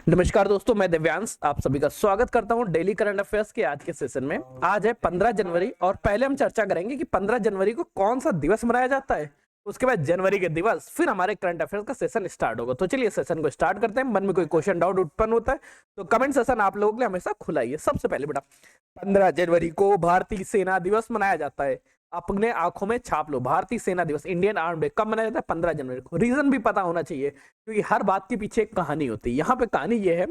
नमस्कार दोस्तों, मैं दिव्यांश आप सभी का स्वागत करता हूं डेली करंट अफेयर्स के आज के सेशन में। आज है 15 जनवरी और पहले हम चर्चा करेंगे कि 15 जनवरी को कौन सा दिवस मनाया जाता है। उसके बाद जनवरी के दिवस, फिर हमारे करंट अफेयर्स का सेशन स्टार्ट होगा। तो चलिए सेशन को स्टार्ट करते हैं। मन में कोई क्वेश्चन डाउट उत्पन्न होता है तो कमेंट सेशन आप लोगों के लिए हमेशा खुला ही है। सबसे पहले बेटा, 15 जनवरी को भारतीय सेना दिवस मनाया जाता है। अपने आंखों में छाप लो, भारतीय सेना दिवस, इंडियन आर्मी डे कब मनाया जाता है? 15 जनवरी को। रीजन भी पता होना चाहिए क्योंकि हर बात के पीछे एक कहानी होती है। यहाँ पे कहानी ये है,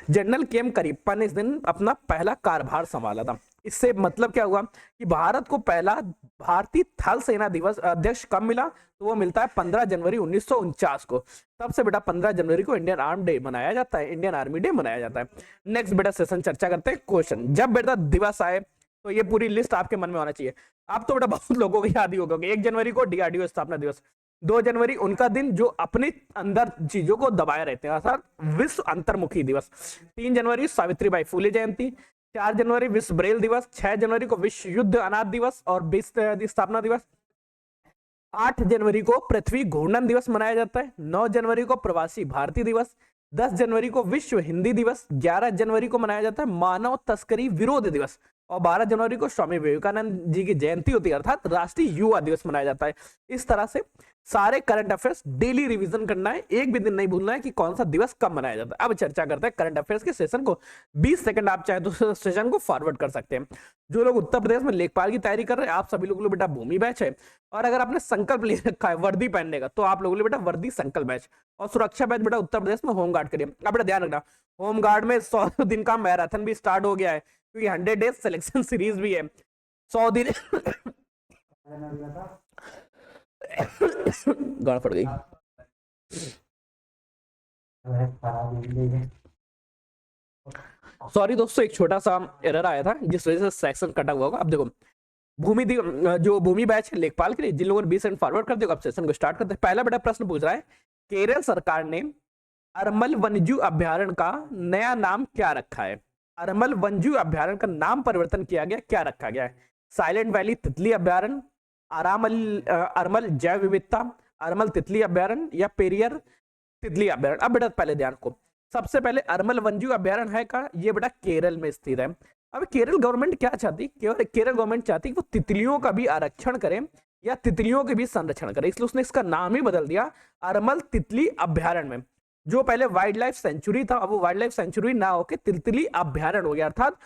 जनरल केएम करीप्पा ने इस दिन अपना पहला कार्यभार संभाला था। इससे मतलब क्या हुआ कि भारत को पहला भारतीय थल सेना दिवस अध्यक्ष कब मिला? तो वो मिलता है 15 जनवरी 1949 को। तब से बेटा 15 जनवरी को इंडियन आर्मी डे मनाया जाता है, इंडियन आर्मी डे मनाया जाता है। नेक्स्ट बेटा सेशन चर्चा करते हैं क्वेश्चन। जब बेटा दिवस आए तो ये पूरी लिस्ट आपके मन में होना चाहिए। आप तो बेटा बहुत लोगों को याद ही होगा कि 1 जनवरी को डीआरडीओ स्थापना दिवस, 2 जनवरी उनका दिन जो अपने अंदर चीजों को दबाए रहते हैं, अर्थात विश्व अंतर्मुखी दिवस। 3 जनवरी सावित्रीबाई फुले जयंती, 4 जनवरी विश्व ब्रेल दिवस, 6 जनवरी को विश्व युद्ध अनाथ दिवस और 20 स्थापना दिवस, 8 जनवरी को पृथ्वी घूर्णन दिवस मनाया जाता है, 9 जनवरी को प्रवासी भारतीय दिवस, 10 जनवरी को विश्व हिंदी दिवस, 11 जनवरी को मनाया जाता है मानव तस्करी विरोध दिवस और 12 जनवरी को स्वामी विवेकानंद जी की जयंती होती है, अर्थात राष्ट्रीय युवा दिवस मनाया जाता है। इस तरह से सारे करंट अफेयर्स डेली रिवीजन करना है, एक भी दिन नहीं भूलना है कि कौन सा दिवस कब मनाया जाता है। अब चर्चा करते हैं करंट अफेयर्स के सेशन को। 20 सेकंड आप चाहे तो सेशन को फॉरवर्ड कर सकते हैं। जो लोग उत्तर प्रदेश में लेखपाल की तैयारी कर रहे हैं, आप सभी लोगों को बेटा भूमि बैच है। और अगर आपने संकल्प ले रखा है वर्दी पहनने का, तो आप लोगों के लिए बेटा वर्दी संकल्प बैच और सुरक्षा बैच बेटा उत्तर प्रदेश में होमगार्ड करिए। अब बेटा ध्यान रखना, होमगार्ड में 100 दिन का मैराथन भी स्टार्ट हो गया है क्योंकि 100 डेज सिलेक्शन सीरीज भी है। 100 दिन गाड़ पड़ गई, सॉरी दोस्तों, एक छोटा सा एरर आया था जिस वजह से सेक्शन कटा हुआ होगा। अब देखो, जो भूमि बैच है लेखपाल के लिए, जिन लोगों ने 20 सेकंड फॉरवर्ड कर दिया, अब सेशन को स्टार्ट करते हैं। पहला बड़ा प्रश्न पूछ रहा है, केरल सरकार ने अरमल वन्यजीव अभ्यारण्य का नया नाम क्या रखा है? अरमल वन्यजीव अभ्यारण्य का नाम परिवर्तन किया गया, क्या रखा गया है? साइलेंट वैली तितली अभ्यारण्य, अरमल जैव विविधता, अरमल तितली अभ्यारण्य या पेरियर तितली अभ्यारण्य? अब बेटा पहले ध्यान को, सबसे पहले अरमल वन्यजीव अभ्यारण्य है का, ये बेटा केरल में स्थित है। अब केरल गवर्नमेंट क्या चाहती, केरल गवर्नमेंट चाहती कि वो तितलियों का भी आरक्षण करे या तितलियों के भी संरक्षण करे, इसलिए उसने इसका नाम ही बदल दिया अरमल तितली अभ्यारण्य में। जो पहले वाइल्ड लाइफ सेंचुरी था, अब वो वाइल्ड लाइफ सेंचुरी ना होकर तितली अभ्यारण्य हो गया, अर्थात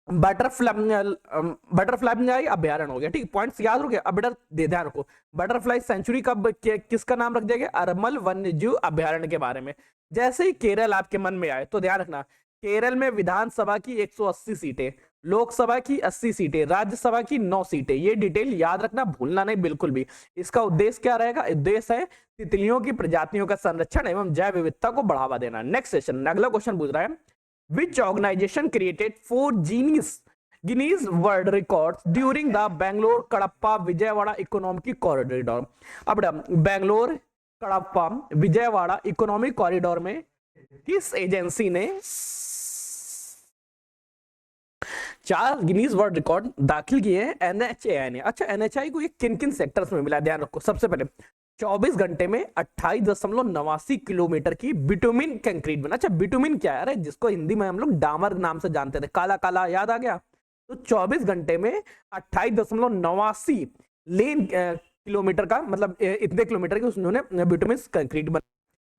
बटरफ्लाई अभ्यारण्य हो गया। ठीक, पॉइंट्स याद हो गया। अब बेटा ध्यान रखो, बटरफ्लाई सेंचुरी कब किसका नाम रख दिया गया? अरमल वन्यजीव अभ्यारण्य के बारे में। जैसे ही केरल आपके मन में आए तो ध्यान रखना, केरल में विधानसभा की 180 सीटें, लोकसभा की 80 सीटें, राज्यसभा की 9 सीटें। ये डिटेल याद रखना, भूलना नहीं बिल्कुल भी। इसका उद्देश्य क्या रहेगा? उद्देश्य है तितलियों की प्रजातियों का संरक्षण एवं जैव विविधता को बढ़ावा देना। नेक्स्ट सेशन, अगला क्वेश्चन पूछ रहा है, which organization created 4 Guinness World Records during the Bangalore Kadapa Vijayawada Economic Corridor? अब बैंगलोर कड़प्पा विजयवाड़ा इकोनॉमिक कॉरिडोर में किस एजेंसी ने 4 गिनीज वर्ल्ड रिकॉर्ड दाखिल किए हैं? एनएचएआई ने। अच्छा, एनएचआई को ये किन किन सेक्टर्स में मिला, ध्यान रखो। सबसे पहले 24 घंटे में 28.89 किलोमीटर की बिटुमिन कंक्रीट बना। अच्छा, बिटुमिन क्या है? जिसको हिंदी में हम लोग डामर नाम से जानते थे, काला काला, याद आ गया? तो 24 घंटे में 28.89 लेन किलोमीटर का, मतलब इतने किलोमीटर की उन्होंने बिटुमिन कंक्रीट बना।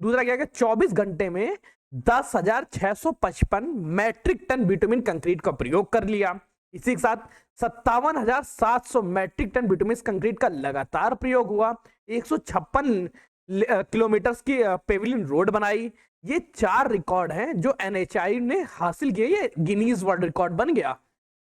दूसरा क्या है, 24 घंटे में 10,655 मैट्रिक टन बिटुमिन कंक्रीट का प्रयोग कर लिया। इसी के साथ 57,700 मैट्रिक टन बिटुमिन कंक्रीट का लगातार प्रयोग हुआ। 156 किलोमीटर की पेविलियन रोड बनाई। ये 4 रिकॉर्ड हैं जो एनएचआई ने हासिल किए। ये गिनीज वर्ल्ड रिकॉर्ड बन गया।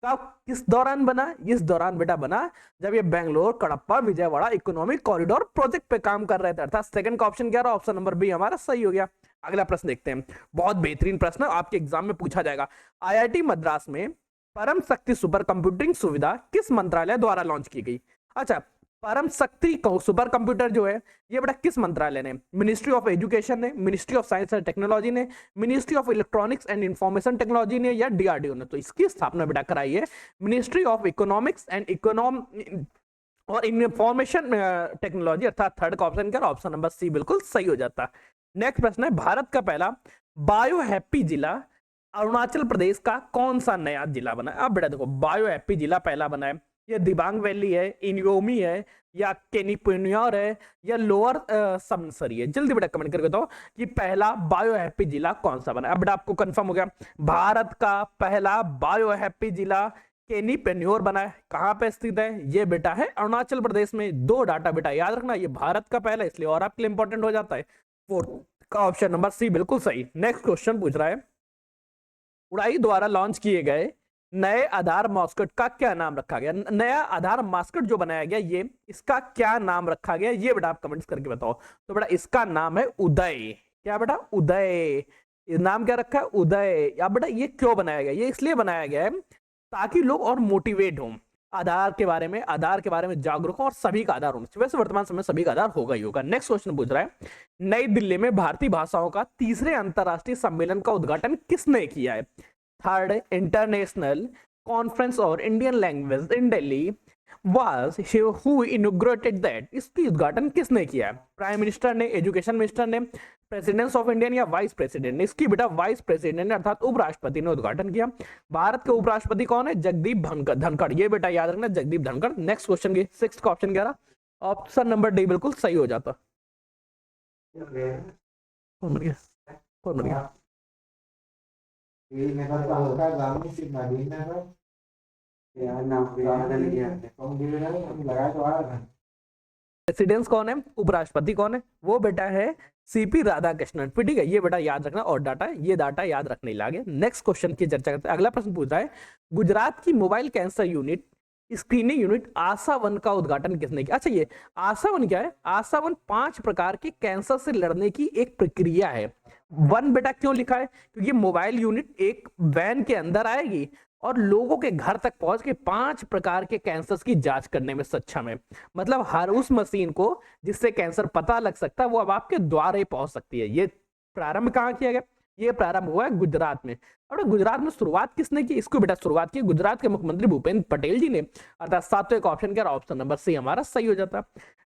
कब, किस दौरान बना? इस दौरान बेटा बना जब ये Bangalore Kadapa Vijayawada economic corridor project पे काम कर रहे थे, अर्थात सेकंड का ऑप्शन क्या रहा? ऑप्शन नंबर बी हमारा सही हो गया। अगला प्रश्न देखते हैं, बहुत बेहतरीन प्रश्न आपके एग्जाम में पूछा जाएगा। आईआईटी मद्रास में परम शक्ति सुपर कंप्यूटिंग सुविधा किस मंत्रालय द्वारा लॉन्च की गई? अच्छा, परम शक्ति सुपर कंप्यूटर जो है ये बेटा किस मंत्रालय ने? मिनिस्ट्री ऑफ एजुकेशन ने, ministry of science and technology ने, ministry of electronics and information technology ने या डीआरडीओ ने? तो इसकी स्थापना बेटा कराई है मिनिस्ट्री ऑफ इकोनॉमिक्स एंड और इंफॉर्मेशन टेक्नोलॉजी, अर्थात थर्ड का ऑप्शन क्या? ऑप्शन नंबर सी बिल्कुल सही हो जाता। नेक्स्ट प्रश्न है, भारत का पहला बायो हैप्पी जिला अरुणाचल प्रदेश का कौन सा नया जिला बना है? अब बेटा देखो, बायो हैप्पी जिला पहला बना है, ये दिबांग वैली है, इनियोमी है, या केनिपुनियर है, या लोअर सबनसरी है? जल्दी बेटा कमेंट करके बताओ कि पहला बायो हैप्पी जिला कौन सा बना है। अब बेटा आपको कंफर्म हो गया, भारत का पहला बायो हैप्पी जिला केनिपेन्योर बना है। कहां पे स्थित है? ये बेटा है अरुणाचल प्रदेश में। दो डाटा बेटा याद रखना, ये भारत का पहला इसलिए और आपके लिए इंपॉर्टेंट हो जाता है। फोर्थ का ऑप्शन नंबर सी बिल्कुल सही। नेक्स्ट क्वेश्चन पूछ रहा है, उड़ाई द्वारा लॉन्च किए गए नए आधार मास्कट का क्या नाम रखा गया? नया आधार मास्कट जो बनाया गया, ये इसका क्या नाम रखा गया? ये बेटा आप कमेंट्स करके बताओ। तो बेटा इसका नाम है उदय। क्या बेटा? उदय। नाम क्या रखा है? उदय। या बेटा ये क्यों बनाया गया? ये इसलिए बनाया गया है ताकि लोग और मोटिवेट हों, आधार के बारे में जागरूक हो, और सभी का आधार होना चाहिए। वैसे वर्तमान समय सभी का आधार होगा ही होगा। नेक्स्ट क्वेश्चन पूछ रहा है, नई दिल्ली में भारतीय भाषाओं का तीसरे अंतरराष्ट्रीय सम्मेलन का उद्घाटन किसने किया है? थर्ड इंटरनेशनल कॉन्फ्रेंस और Indian language in Delhi was who inaugurated that? इसकी उद्घाटन किसने किया है? प्राइम मिनिस्टर ने, एजुकेशन मिनिस्टर ने, प्रेसिडेंट ऑफ इंडिया, या वाइस प्रेसिडेंट ने? इसकी बेटा वाइस प्रेसिडेंट ने अर्थात उपराष्ट्रपति ने उद्घाटन किया। भारत के उपराष्ट्रपति कौन है? जगदीप धनखड़। ये बेटा याद रखना, जगदीप धनखड़। नेक्स्ट क्वेश्चन की सिक्स्थ का ऑप्शन क्या रहा? ऑप्शन नंबर डी बिल्कुल सही हो जाता। कौन बन गया? कौन बन गया? प्रेसिडेंट कौन है? उपराष्ट्रपति कौन है? वो बेटा है सीपी राधाकृष्णन। ठीक है, ये बेटा याद रखना, और डाटा ये डाटा याद रखने लागे। नेक्स्ट क्वेश्चन की चर्चा करते हैं। अगला प्रश्न पूछ रहा है, गुजरात की mobile cancer unit screening unit Asha one का उद्घाटन किसने किया? अच्छा, ये आशा वन क्या है? आशा वन 5 प्रकार के कैंसर से लड़ने की एक प्रक्रिया है। वन बेटा क्यों लिखा है? क्योंकि मोबाइल यूनिट एक वैन के अंदर आएगी और लोगों के घर तक पहुंच के 5 प्रकार के कैंसर की जांच करने में सक्षम है। मतलब हर उस मशीन को जिससे कैंसर पता लग सकता है, वो अब आपके द्वार ही पहुंच सकती है। ये प्रारंभ कहाँ किया गया? ये प्रारंभ हुआ है गुजरात में। और गुजरात में शुरुआत किसने की? इसको बेटा शुरुआत की गुजरात के मुख्यमंत्री भूपेंद्र पटेल जी ने। अर्थात सातवें का ऑप्शन क्या? ऑप्शन नंबर सी हमारा सही हो जाता।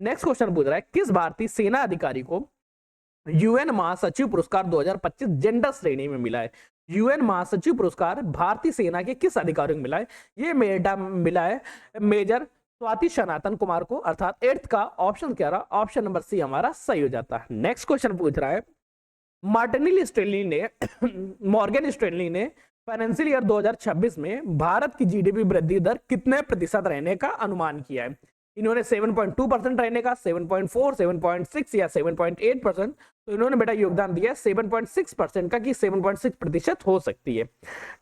नेक्स्ट क्वेश्चन पूछ रहा है, किस भारतीय सेना अधिकारी को यूएन महासचिव पुरस्कार 2025 जेंडर श्रेणी में मिला है? यूएन महासचिव पुरस्कार भारतीय सेना के किस अधिकारी को मिला है? ये मिला है मेजर स्वाति सनातन कुमार को। अर्थात 8th का ऑप्शन क्या रहा? ऑप्शन नंबर सी हमारा सही हो जाता है। नेक्स्ट क्वेश्चन पूछ रहा है, मॉर्गन स्टैनली ने फाइनेंशियल ईयर 2026 में भारत की जीडीपी वृद्धि दर कितने प्रतिशत रहने का अनुमान किया है? इन्होंने 7.2% रहने का, 7.4, 7.6 या 7.8%। तो इन्होंने बेटा योगदान दिया 7.6% का, कि 7.6% हो सकती है।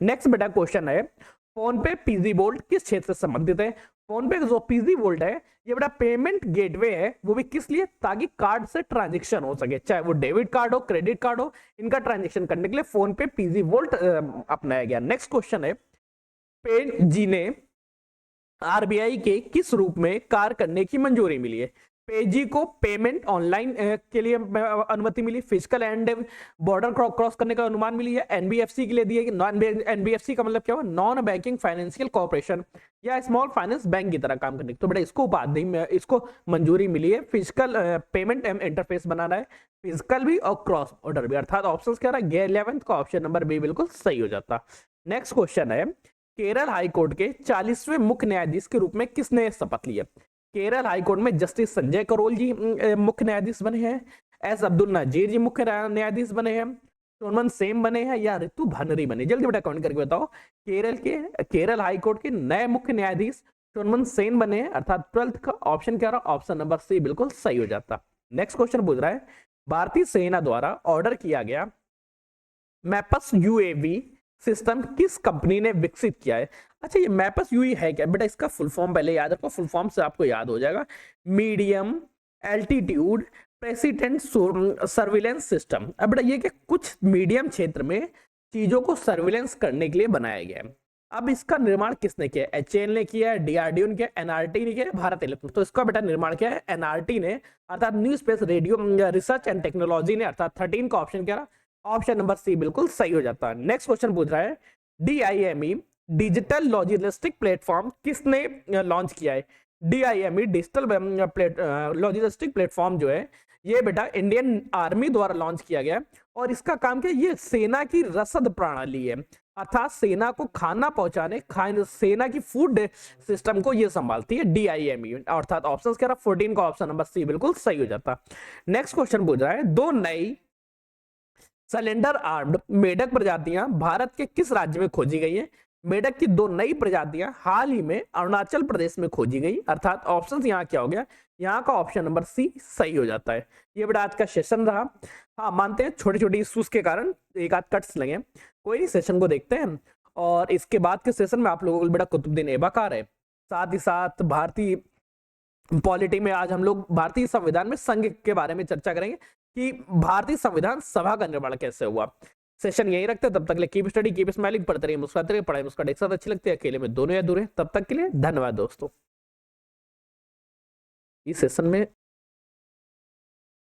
नेक्स्ट बेटा क्वेश्चन है, फोन पे पीजी वोल्ट किस क्षेत्र से संबंधित है? फोन पे जो पीजी वोल्ट है, ये बड़ा पेमेंट गेटवे है। वो भी किस लिए? ताकि कार्ड से ट्रांजैक्शन हो सके, चाहे वो डेबिट कार्ड हो, क्रेडिट कार्ड हो, इनका ट्रांजैक्शन करने के लिए फोन पे पीजी वोल्ट अपनाया गया। नेक्स्ट क्वेश्चन है, पेन जी ने आरबीआई के किस रूप में कार्य करने की मंजूरी मिली है? पेजी को पेमेंट ऑनलाइन के लिए अनुमति मिली, फिजिकल एंड बॉर्डर क्रॉस करने का अनुमान मिली है, एनबीएफसी के लिए दी है। एनबीएफसी का मतलब क्या हुआ? नॉन बैंकिंग फाइनेंशियल कॉर्पोरेशन या स्मॉल फाइनेंस बैंक की तरह काम करने की। तो बेटा इसको उपाधि में इसको मंजूरी मिली है, फिजिकल पेमेंट इंटरफेस बनाना है, फिजिकल भी और क्रॉस बॉर्डर भी। अर्थात ऑप्शन क्या रहा? 11th का ऑप्शन नंबर बी बिल्कुल सही हो जाता। नेक्स्ट क्वेश्चन है, केरल हाईकोर्ट के 40वें मुख्य न्यायाधीश के रूप में किसने शपथ लिया? केरल हाईकोर्ट में जस्टिस संजय करोल जी मुख्य न्यायाधीश बने हैं, एस अब्दुल नजीर जी मुख्य न्यायाधीश बने हैं, सोनमन सेम बने हैं, या ऋतु भनरी बने? जल्दी बेटा कमेंट करके बताओ। केरल हाईकोर्ट के नए मुख्य न्यायाधीश सोनमन सेन बने हैं। अर्थात 12th का ऑप्शन क्या रहा? ऑप्शन नंबर सी बिल्कुल सही हो जाता। नेक्स्ट क्वेश्चन पूछ रहा है, भारतीय सेना द्वारा ऑर्डर किया गया मैपस यूएवी सिस्टम किस कंपनी ने विकसित किया है? अच्छा, ये मैपस यूई है क्या? बेटा इसका फुल फॉर्म पहले याद रखो, फुल फॉर्म से आपको याद हो जाएगा। Medium altitude president surveillance system. अब बेटा ये क्या? कुछ मीडियम क्षेत्र में चीजों को सर्विलेंस करने के लिए बनाया गया है। अब इसका निर्माण किसने किया? एचएएल ने किया है, डीआरडीओ ने किया, एनआरटी ने किया, भारत इलेक्ट्रॉनिक्स। तो इसका बेटा निर्माण किया है एनआरटी ने, अर्थात new space radio research and technology ने। अर्थात 13 का ऑप्शन क्या रहा? ऑप्शन नंबर सी बिल्कुल सही हो जाता है। नेक्स्ट क्वेश्चन पूछ रहा है, डीआईएमई डिजिटल लॉजिस्टिक प्लेटफॉर्म किसने लॉन्च किया है? डीआईएमई डिजिटल लॉजिस्टिक प्लेटफॉर्म जो है, ये बेटा इंडियन आर्मी द्वारा लॉन्च किया गया। और इसका काम क्या है? ये सेना की रसद प्रणाली है, अर्थात सेना को खाना पहुंचाने, सेना की फूड सिस्टम को ये संभालती है DIME, अर्थात ऑप्शन क्या रहा? 14 का ऑप्शन नंबर सी बिल्कुल सही हो जाता। नेक्स्ट क्वेश्चन पूछ रहा है, दो नई सिलेंडर आर्म्ड मेढक प्रजातियां भारत के किस राज्य में खोजी गई है? मेढक की दो नई प्रजातियां हाल ही में अरुणाचल प्रदेश में खोजी गई, अर्थात ऑप्शन यहाँ क्या हो गया? यहाँ का ऑप्शन नंबर सी सही हो जाता है। ये बड़ा आज का सेशन रहा। हाँ, मानते हैं छोटे छोटे इश्यूज के कारण एक आध कट्स लगे, कोई नहीं, सेशन को देखते हैं। और इसके बाद के सेशन में आप लोगों को बड़ा कुतुबुद्दीन ऐबक है, साथ ही साथ भारतीय पॉलिटी में आज हम लोग भारतीय संविधान में संघ के बारे में चर्चा करेंगे कि भारतीय संविधान सभा का निर्माण कैसे हुआ। सेशन यही रखते हैं, तब तक के लिए कीप स्टडी, कीप स्माइलिंग, पढ़ते रहिए, मुस्कुराते रहिए, पढ़ाई मुस्कुराते एक साथ अच्छी लगती है, अकेले में दोनों या दूर है। तब तक के लिए धन्यवाद दोस्तों। इस सेशन में